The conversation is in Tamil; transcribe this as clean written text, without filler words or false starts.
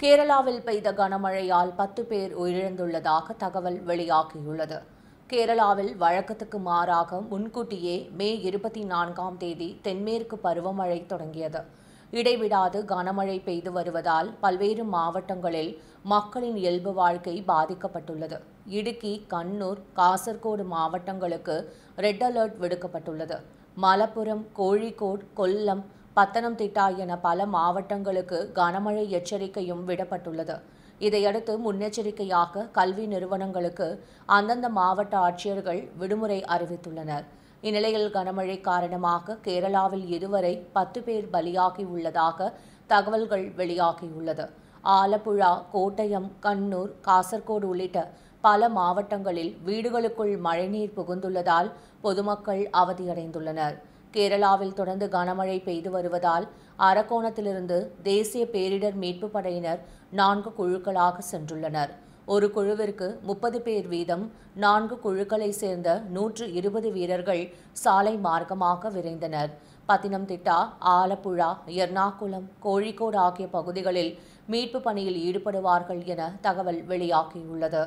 கேரளாவில் பெய்த கனமழையால் 10 பேர் உயிரிழந்துள்ளதாக தகவல் வெளியாகியுள்ளது. கேரளாவில் வழக்கத்துக்கு மாறாக முன்கூட்டியே மே 24ஆம் தேதி தென்மேற்கு பருவமழை தொடங்கியது. இடைவிடாது கனமழை பெய்து வருவதால் பல்வேறு மாவட்டங்களில் மக்களின் இயல்பு வாழ்க்கை பாதிக்கப்பட்டுள்ளது. இடுக்கி, கண்ணூர், காசர்கோடு மாவட்டங்களுக்கு ரெட் அலர்ட் விடுக்கப்பட்டுள்ளது. மலப்புரம், கோழிக்கோடு, கொல்லம், பத்தனம்திட்டா என பல மாவட்டங்களுக்கு கனமழை எச்சரிக்கையும் விடப்பட்டுள்ளது. இதையடுத்து முன்னெச்சரிக்கையாக கல்வி நிறுவனங்களுக்கு அந்தந்த மாவட்ட ஆட்சியர்கள் விடுமுறை அறிவித்துள்ளனர். இந்நிலையில் கனமழை காரணமாக கேரளாவில் இதுவரை 10 பேர் பலியாகி உள்ளதாக தகவல்கள் வெளியாகியுள்ளது. ஆலப்புழா, கோட்டயம், கண்ணூர், காசர்கோடு உள்ளிட்ட பல மாவட்டங்களில் வீடுகளுக்குள் மழைநீர் புகுந்துள்ளதால் பொதுமக்கள் அவதியடைந்துள்ளனர். கேரளாவில் தொடர்ந்து கனமழை பெய்து வருவதால் அரக்கோணத்திலிருந்து தேசிய பேரிடர் மீட்புப் படையினர் 4 குழுக்களாக சென்றுள்ளனர். ஒரு குழுவிற்கு 30 பேர் வீதம் 4 குழுக்களை சேர்ந்த 120 வீரர்கள் சாலை மார்க்கமாக விரைந்தனர். பத்தனம்திட்டா, ஆலப்புழா, எர்ணாகுளம், கோழிக்கோடு ஆகிய பகுதிகளில் மீட்புப் பணியில் ஈடுபடுவார்கள் என தகவல் வெளியாகியுள்ளது.